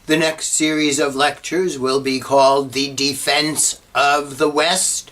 The next series of lectures will be called The Defense of the West.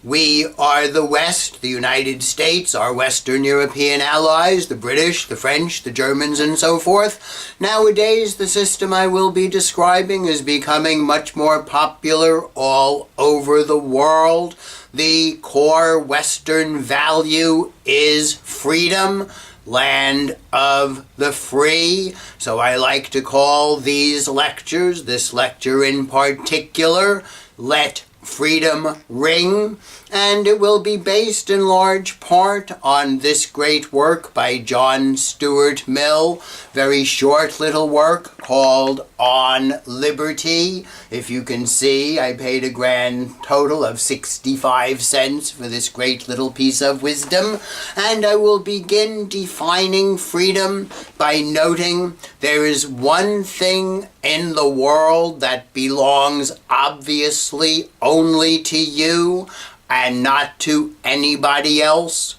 We are the West, the United States, our Western European allies, the British, the French, the Germans, and so forth. Nowadays, the system I will be describing is becoming much more popular all over the world. The core Western value is freedom, land of the free. So I like to call these lectures, this lecture in particular, Let Freedom Ring, and it will be based in large part on this great work by John Stuart Mill, very short little work called On Liberty. If you can see, I paid a grand total of 65 cents for this great little piece of wisdom, and I will begin defining freedom by noting there is one thing in the world that belongs obviously only to you and not to anybody else,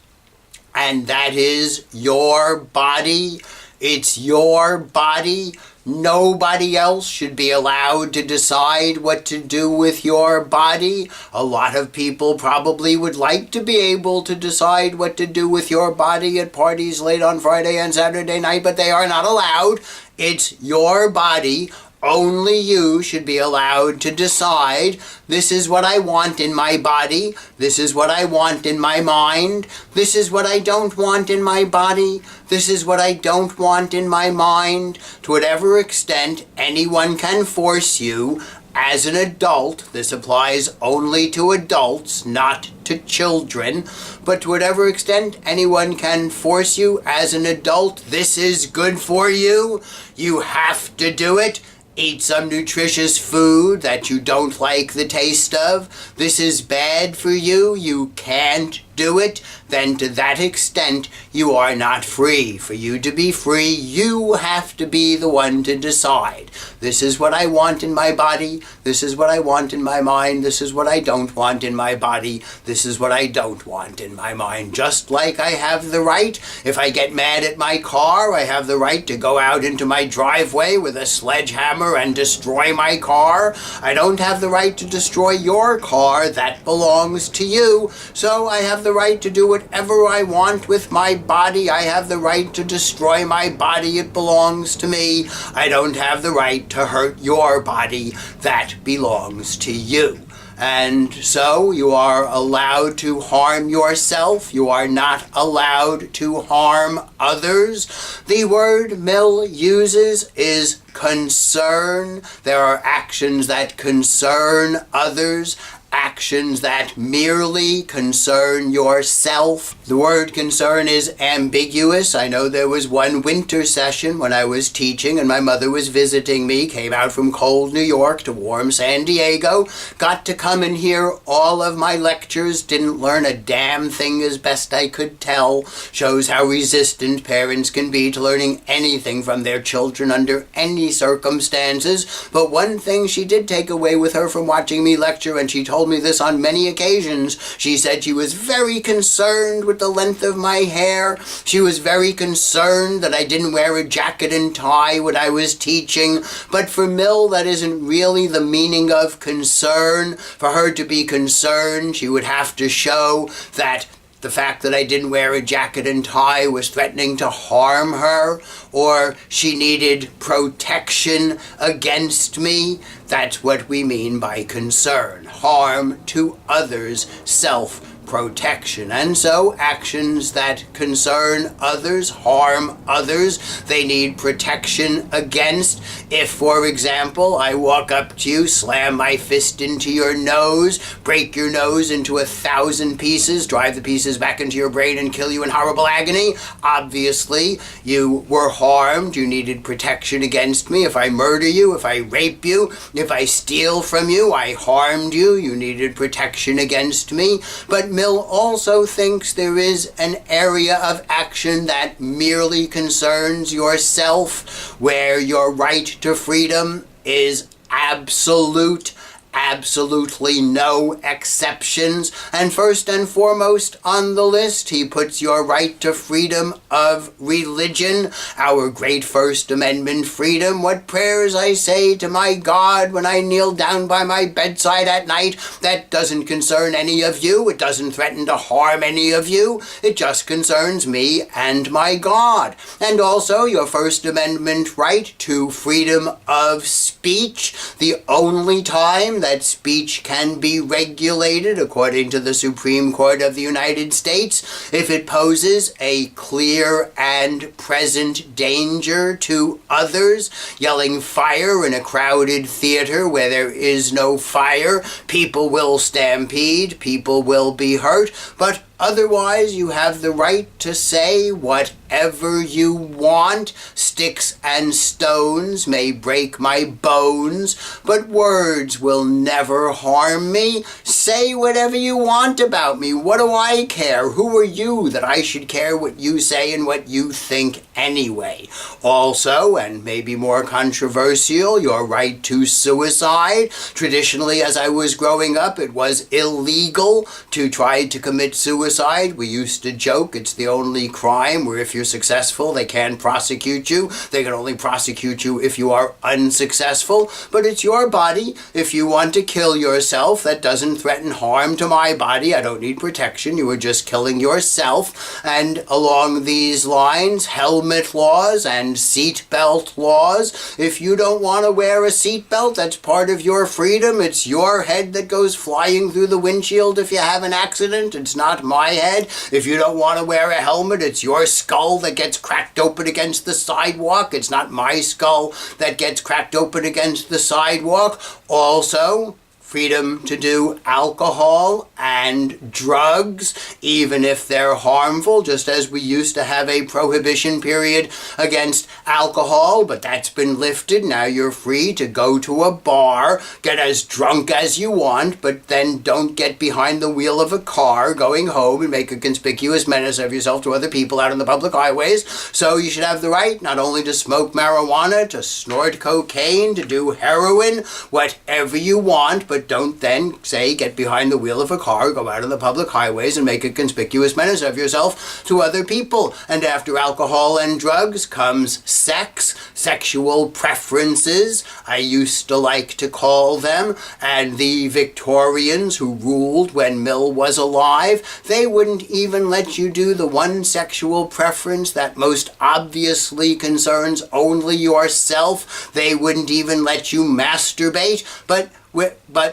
and that is your body. It's your body. Nobody else should be allowed to decide what to do with your body. A lot of people probably would like to be able to decide what to do with your body at parties late on Friday and Saturday night, but they are not allowed. It's your body. Only you should be allowed to decide, this is what I want in my body, this is what I want in my mind, this is what I don't want in my body, this is what I don't want in my mind. To whatever extent anyone can force you as an adult, this applies only to adults, not to children, but to whatever extent anyone can force you as an adult, this is good for you, you have to do it. Eat some nutritious food that you don't like the taste of. This is bad for you. You can't do it. Then to that extent, you are not free. For you to be free, you have to be the one to decide. This is what I want in my body. This is what I want in my mind. This is what I don't want in my body. This is what I don't want in my mind. Just like I have the right, if I get mad at my car, I have the right to go out into my driveway with a sledgehammer and destroy my car. I don't have the right to destroy your car. That belongs to you. So I have the right to do whatever I want with my body. I have the right to destroy my body. It belongs to me. I don't have the right to hurt your body. That belongs to you. And so you are allowed to harm yourself. You are not allowed to harm others. The word Mill uses is concern. There are actions that concern others, actions that merely concern yourself. The word concern is ambiguous. I know there was one winter session when I was teaching and my mother was visiting me, came out from cold New York to warm San Diego, got to come and hear all of my lectures, didn't learn a damn thing as best I could tell. Shows how resistant parents can be to learning anything from their children under any circumstances. But one thing she did take away with her from watching me lecture, and she told me this on many occasions. She said she was very concerned with the length of my hair. She was very concerned that I didn't wear a jacket and tie when I was teaching. But for Mill, that isn't really the meaning of concern. For her to be concerned, she would have to show that the fact that I didn't wear a jacket and tie was threatening to harm her, or she needed protection against me. That's what we mean by concern. Harm to others, self-protection. And so actions that concern others, harm others, they need protection against. If, for example, I walk up to you, slam my fist into your nose, break your nose into 1,000 pieces, drive the pieces back into your brain and kill you in horrible agony, obviously you were harmed, you needed protection against me. If I murder you, if I rape you, if I steal from you, I harmed you, you needed protection against me. But Mill also thinks there is an area of action that merely concerns yourself, where your right to freedom is absolute absolutely no exceptions. And first and foremost on the list, he puts your right to freedom of religion, our great First Amendment freedom. What prayers I say to my God when I kneel down by my bedside at night, that doesn't concern any of you. It doesn't threaten to harm any of you. It just concerns me and my God. And also your First Amendment right to freedom of speech, the only time that speech can be regulated, according to the Supreme Court of the United States, if it poses a clear and present danger to others. Yelling fire in a crowded theater where there is no fire, people will stampede, people will be hurt, but otherwise, you have the right to say whatever you want. Sticks and stones may break my bones, but words will never harm me. Say whatever you want about me. What do I care? Who are you that I should care what you say and what you think anyway? Also, and maybe more controversial, your right to suicide. Traditionally, as I was growing up, it was illegal to try to commit suicide. We used to joke it's the only crime where if you're successful, they can't prosecute you. They can only prosecute you if you are unsuccessful. But it's your body. If you want to kill yourself, that doesn't threaten harm to my body. I don't need protection. You are just killing yourself. And along these lines, helmet laws and seatbelt laws. If you don't want to wear a seatbelt, that's part of your freedom. It's your head that goes flying through the windshield if you have an accident. It's not my head. If you don't want to wear a helmet, it's your skull that gets cracked open against the sidewalk. It's not my skull that gets cracked open against the sidewalk. Also, freedom to do alcohol and drugs, even if they're harmful, just as we used to have a prohibition period against alcohol, but that's been lifted. Now you're free to go to a bar, get as drunk as you want, but then don't get behind the wheel of a car going home and make a conspicuous menace of yourself to other people out on the public highways. So you should have the right not only to smoke marijuana, to snort cocaine, to do heroin, whatever you want, but don't then say get behind the wheel of a car, go out on the public highways and make a conspicuous menace of yourself to other people. And after alcohol and drugs comes sex, sexual preferences, I used to like to call them, and the Victorians who ruled when Mill was alive, they wouldn't even let you do the one sexual preference that most obviously concerns only yourself. They wouldn't even let you masturbate, but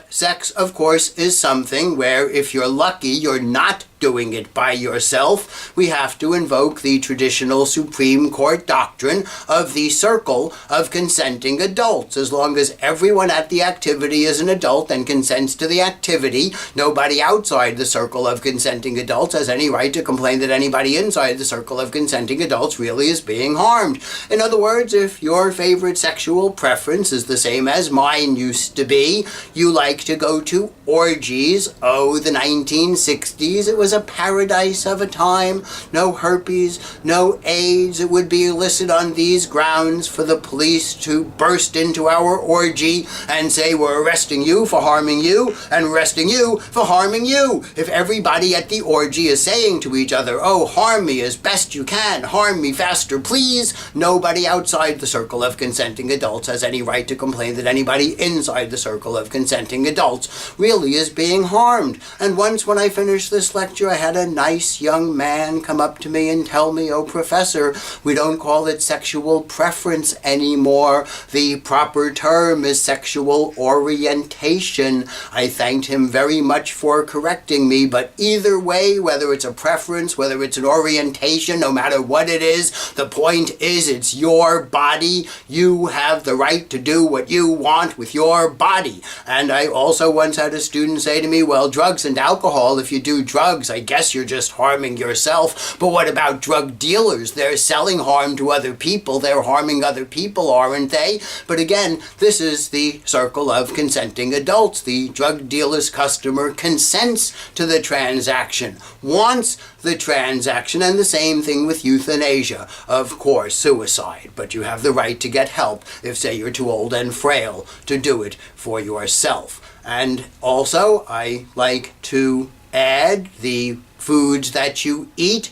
sex, of course, is something where if you're lucky, you're not doing it by yourself. We have to invoke the traditional Supreme Court doctrine of the circle of consenting adults. As long as everyone at the activity is an adult and consents to the activity, nobody outside the circle of consenting adults has any right to complain that anybody inside the circle of consenting adults really is being harmed. In other words, if your favorite sexual preference is the same as mine used to be, you like to go to orgies. Oh, the 1960s, it was a paradise of a time. No herpes, no AIDS. It would be illicit on these grounds for the police to burst into our orgy and say, we're arresting you for harming you and arresting you for harming you. If everybody at the orgy is saying to each other, oh, harm me as best you can, harm me faster, please, nobody outside the circle of consenting adults has any right to complain that anybody inside the circle of consenting adults really is being harmed. And once when I finished this lecture, I had a nice young man come up to me and tell me, oh, Professor, we don't call it sexual preference anymore. The proper term is sexual orientation. I thanked him very much for correcting me, but either way, whether it's a preference, whether it's an orientation, no matter what it is, the point is it's your body. You have the right to do what you want with your body. And I also once had a student say to me, well, drugs and alcohol, if you do drugs, I guess you're just harming yourself. But what about drug dealers? They're selling harm to other people. They're harming other people, aren't they? But again, this is the circle of consenting adults. The drug dealer's customer consents to the transaction, wants the transaction, and the same thing with euthanasia. Of course, suicide, but you have the right to get help if, say, you're too old and frail to do it for yourself. And also, I like to add the foods that you eat,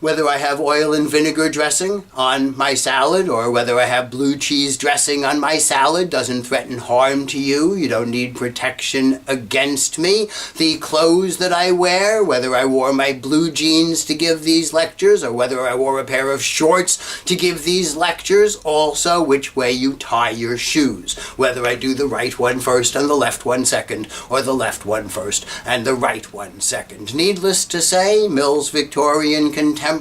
whether I have oil and vinegar dressing on my salad or whether I have blue cheese dressing on my salad doesn't threaten harm to you. You don't need protection against me. The clothes that I wear, whether I wore my blue jeans to give these lectures or whether I wore a pair of shorts to give these lectures, also which way you tie your shoes, whether I do the right one first and the left one second, or the left one first and the right one second. Needless to say, Mill's Victorian contemporaries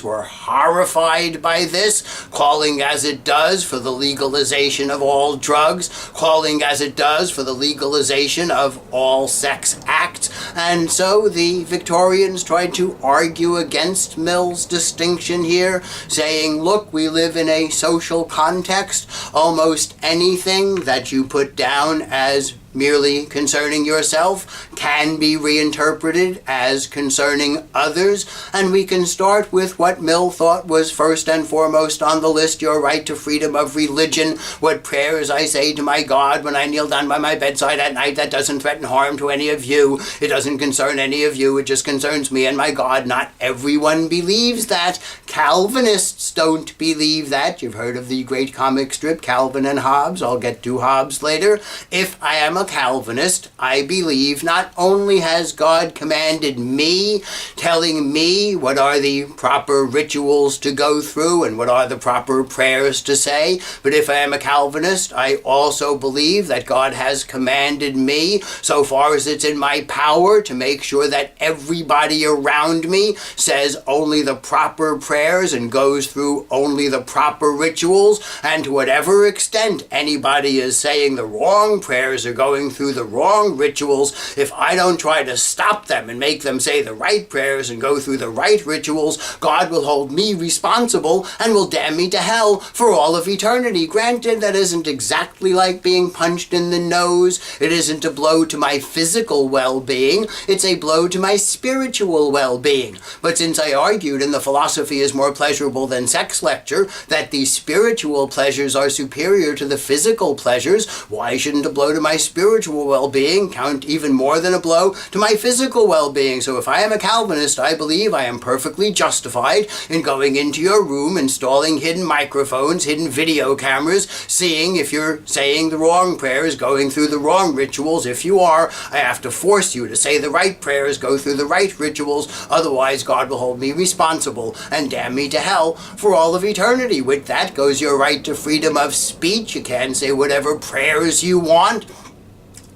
were horrified by this, calling as it does for the legalization of all drugs, calling as it does for the legalization of all sex acts, and so the Victorians tried to argue against Mill's distinction here, saying, look, we live in a social context. Almost anything that you put down as merely concerning yourself can be reinterpreted as concerning others, and we can start with what Mill thought was first and foremost on the list: your right to freedom of religion. What prayers I say to my God when I kneel down by my bedside at night, that doesn't threaten harm to any of you. It doesn't concern any of you. It just concerns me and my God. Not everyone believes that. Calvinists don't believe that. You've heard of the great comic strip Calvin and Hobbes. I'll get to Hobbes later. If I am a Calvinist, I believe not only has God commanded me, telling me what are the proper rituals to go through and what are the proper prayers to say, but if I am a Calvinist, I also believe that God has commanded me, so far as it's in my power, to make sure that everybody around me says only the proper prayers and goes through only the proper rituals, and to whatever extent anybody is saying the wrong prayers or going through the wrong rituals, if I don't try to stop them and make them say the right prayers and go through the right rituals, God will hold me responsible and will damn me to hell for all of eternity. Granted, that isn't exactly like being punched in the nose. It isn't a blow to my physical well-being. It's a blow to my spiritual well-being. But since I argued in the Philosophy is More Pleasurable Than Sex lecture that the spiritual pleasures are superior to the physical pleasures, why shouldn't a blow to my spiritual well-being count even more than a blow to my physical well-being? So if I am a Calvinist, I believe I am perfectly justified in going into your room, installing hidden microphones, hidden video cameras, seeing if you're saying the wrong prayers, going through the wrong rituals. If you are, I have to force you to say the right prayers, go through the right rituals, otherwise God will hold me responsible and damn me to hell for all of eternity. With that goes your right to freedom of speech. You can say whatever prayers you want.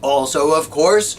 Also, of course,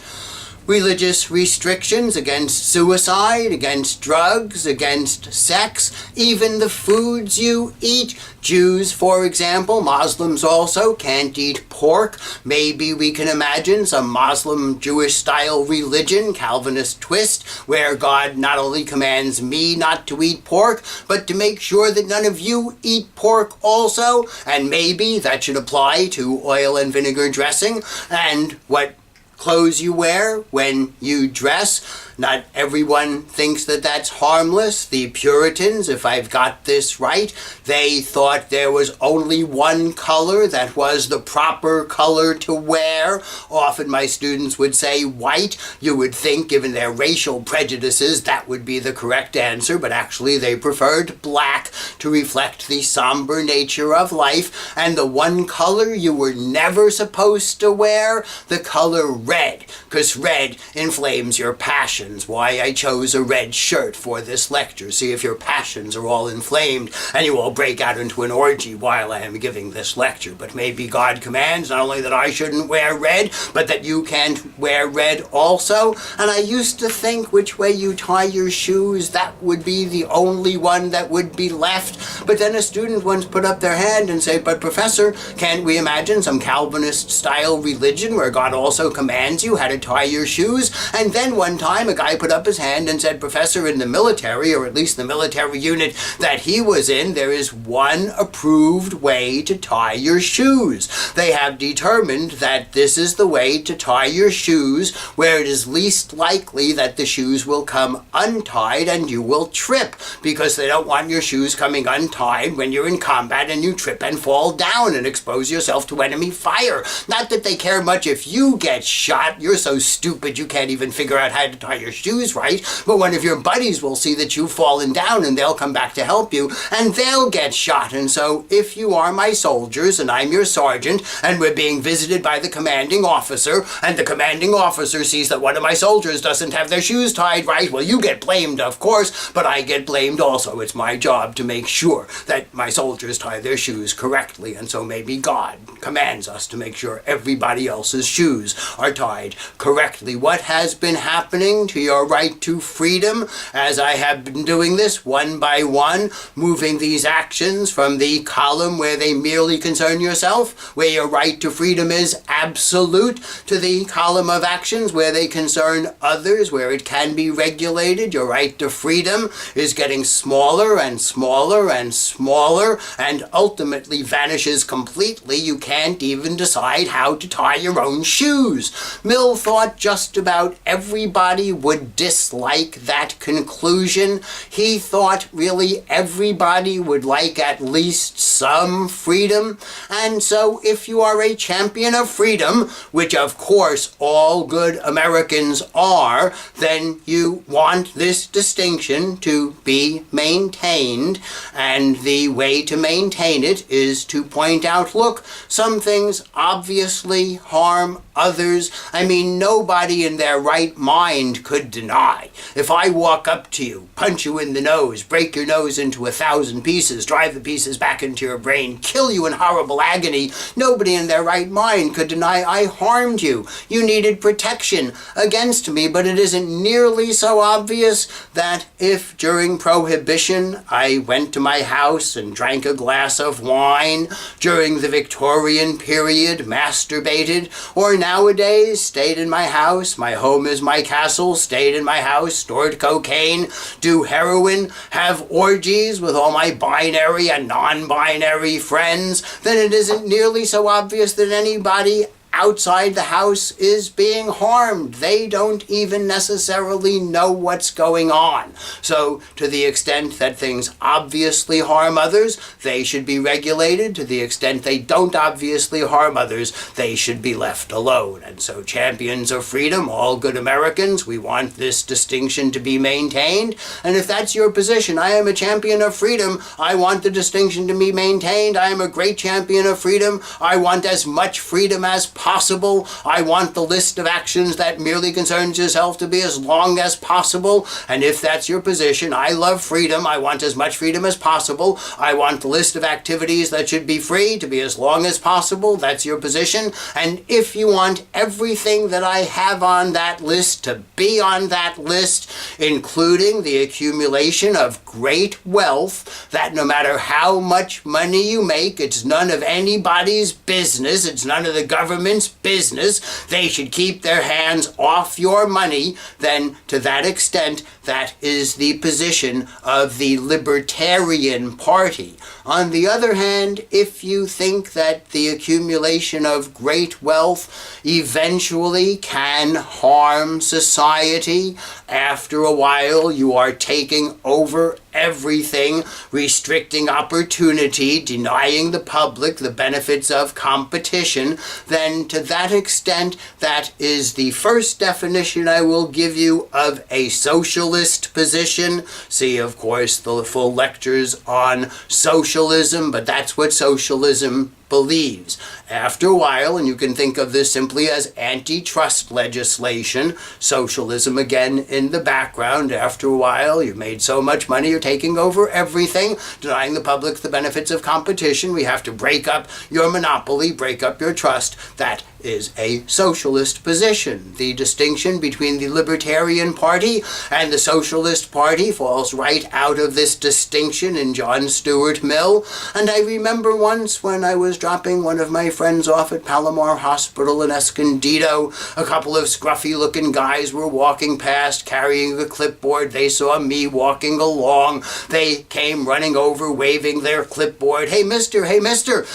religious restrictions against suicide, against drugs, against sex, even the foods you eat. Jews, for example, Muslims also can't eat pork. Maybe we can imagine some Muslim Jewish-style religion, Calvinist twist, where God not only commands me not to eat pork, but to make sure that none of you eat pork also. And maybe that should apply to oil and vinegar dressing and what clothes you wear when you dress. Not everyone thinks that that's harmless. The Puritans, if I've got this right, they thought there was only one color that was the proper color to wear. Often my students would say white. You would think, given their racial prejudices, that would be the correct answer, but actually they preferred black to reflect the somber nature of life. And the one color you were never supposed to wear, the color red, because red inflames your passion. Why I chose a red shirt for this lecture. See if your passions are all inflamed and you all break out into an orgy while I am giving this lecture. But maybe God commands not only that I shouldn't wear red, but that you can't wear red also. And I used to think which way you tie your shoes, that would be the only one that would be left. But then a student once put up their hand and said, but Professor, can't we imagine some Calvinist-style religion where God also commands you how to tie your shoes? And then one time a guy put up his hand and said, Professor, in the military, or at least the military unit that he was in, there is one approved way to tie your shoes. They have determined that this is the way to tie your shoes where it is least likely that the shoes will come untied and you will trip, because they don't want your shoes coming untied when you're in combat and you trip and fall down and expose yourself to enemy fire. Not that they care much if you get shot. You're so stupid you can't even figure out how to tie your shoes right, but one of your buddies will see that you've fallen down and they'll come back to help you and they'll get shot. And so if you are my soldiers and I'm your sergeant and we're being visited by the commanding officer and the commanding officer sees that one of my soldiers doesn't have their shoes tied right, well, you get blamed, of course, but I get blamed also. It's my job to make sure that my soldiers tie their shoes correctly, and so maybe God commands us to make sure everybody else's shoes are tied correctly. What has been happening to your right to freedom as I have been doing this one by one, moving these actions from the column where they merely concern yourself, where your right to freedom is absolute, to the column of actions where they concern others, where it can be regulated. Your right to freedom is getting smaller and smaller and smaller and ultimately vanishes completely. You can't even decide how to tie your own shoes. Mill thought just about everybody would dislike that conclusion. He thought really everybody would like at least some freedom. And so if you are a champion of freedom, which of course all good Americans are, then you want this distinction to be maintained. And the way to maintain it is to point out, look, some things obviously harm others. I mean, nobody in their right mind could deny. If I walk up to you, punch you in the nose, break your nose into 1,000 pieces, drive the pieces back into your brain, kill you in horrible agony, nobody in their right mind could deny I harmed you. You needed protection against me, but it isn't nearly so obvious that if during Prohibition I went to my house and drank a glass of wine, during the Victorian period masturbated, or nowadays stayed in my house, my home is my castle, stayed in my house, stored cocaine, do heroin, have orgies with all my binary and non-binary friends, then it isn't nearly so obvious that anybody outside the house is being harmed. They don't even necessarily know what's going on. So to the extent that things obviously harm others, they should be regulated. To the extent they don't obviously harm others, they should be left alone. And so champions of freedom, all good Americans, we want this distinction to be maintained. And if that's your position, I am a champion of freedom, I want the distinction to be maintained. I am a great champion of freedom. I want as much freedom as possible. I want the list of actions that merely concerns yourself to be as long as possible. And if that's your position, I love freedom. I want as much freedom as possible. I want the list of activities that should be free to be as long as possible. That's your position. And if you want everything that I have on that list to be on that list, including the accumulation of great wealth, that no matter how much money you make, it's none of anybody's business, it's none of the government's business, they should keep their hands off your money, then to that extent, that is the position of the Libertarian Party. On the other hand, if you think that the accumulation of great wealth eventually can harm society, after a while you are taking over everything, restricting opportunity, denying the public the benefits of competition, then to that extent, that is the first definition I will give you of a socialist position. See, of course, the full lectures on socialism, but that's what socialism believes. After a while, and you can think of this simply as antitrust legislation, socialism again in the background, after a while, you've made so much money, you're taking over everything, denying the public the benefits of competition, we have to break up your monopoly, break up your trust. That is a socialist position. The distinction between the Libertarian Party and the Socialist Party falls right out of this distinction in John Stuart Mill. And I remember once when I was dropping one of my friends off at Palomar Hospital in Escondido, a couple of scruffy-looking guys were walking past carrying a clipboard. They saw me walking along. They came running over, waving their clipboard. Hey, mister,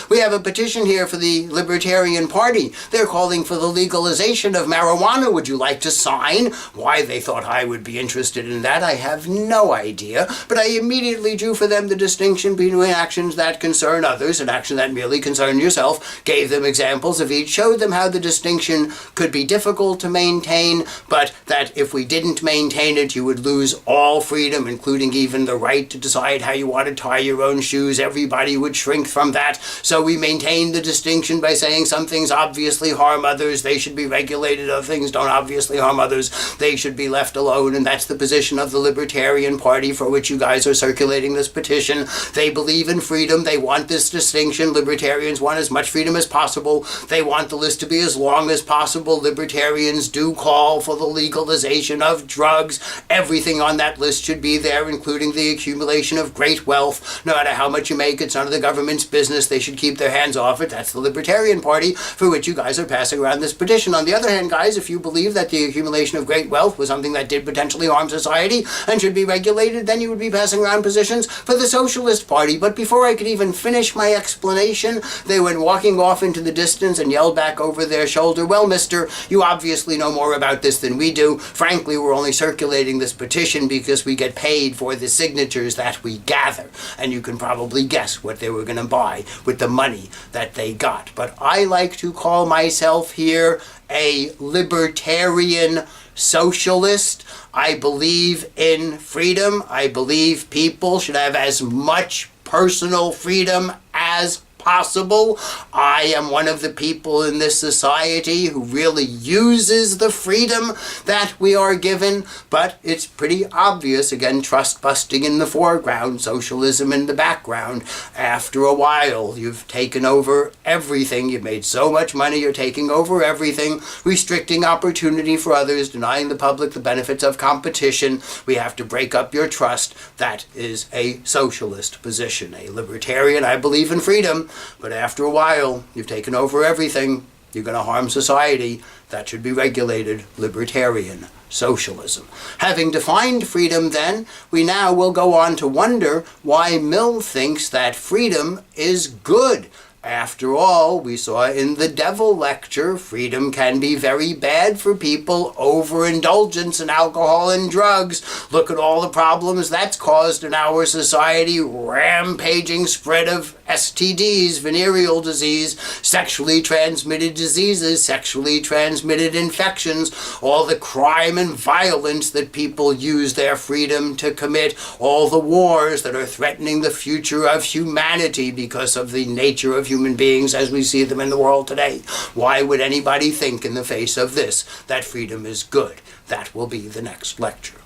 we have a petition here for the Libertarian Party. They're calling for the legalization of marijuana. Would you like to sign? Why they thought I would be interested in that, I have no idea. But I immediately drew for them the distinction between actions that concern others and actions that merely concern yourself, gave them examples of each, showed them how the distinction could be difficult to maintain, but that if we didn't maintain it, you would lose all freedom, including even the right to decide how you want to tie your own shoes. Everybody would shrink from that. So we maintained the distinction by saying some things obviously harm others, they should be regulated. Other things don't obviously harm others, they should be left alone. And that's the position of the Libertarian Party, for which you guys are circulating this petition. They believe in freedom. They want this distinction. Libertarians want as much freedom as possible. They want the list to be as long as possible. Libertarians do call for the legalization of drugs. Everything on that list should be there, including the accumulation of great wealth. No matter how much you make, it's none of the government's business. They should keep their hands off it. That's the Libertarian Party, for which you guys are passing around this petition. On the other hand, guys, if you believe that the accumulation of great wealth was something that did potentially harm society and should be regulated, then you would be passing around positions for the Socialist Party. But before I could even finish my explanation, they went walking off into the distance and yelled back over their shoulder, well, mister, you obviously know more about this than we do. Frankly, we're only circulating this petition because we get paid for the signatures that we gather. And you can probably guess what they were going to buy with the money that they got. But I like to call myself here a libertarian socialist. I believe in freedom. I believe people should have as much personal freedom as possible. I am one of the people in this society who really uses the freedom that we are given, but it's pretty obvious, again, trust busting in the foreground, socialism in the background. After a while, you've taken over everything. You've made so much money, you're taking over everything, restricting opportunity for others, denying the public the benefits of competition. We have to break up your trust. That is a socialist position. A libertarian, I believe in freedom, but after a while, you've taken over everything. You're going to harm society. That should be regulated. Libertarian socialism. Having defined freedom, then, we now will go on to wonder why Mill thinks that freedom is good. After all, we saw in the Devil lecture, freedom can be very bad for people. Overindulgence in alcohol and drugs. Look at all the problems that's caused in our society. Rampaging spread of STDs, venereal disease, sexually transmitted diseases, sexually transmitted infections, all the crime and violence that people use their freedom to commit, all the wars that are threatening the future of humanity because of the nature of human beings as we see them in the world today. Why would anybody think in the face of this that freedom is good? That will be the next lecture.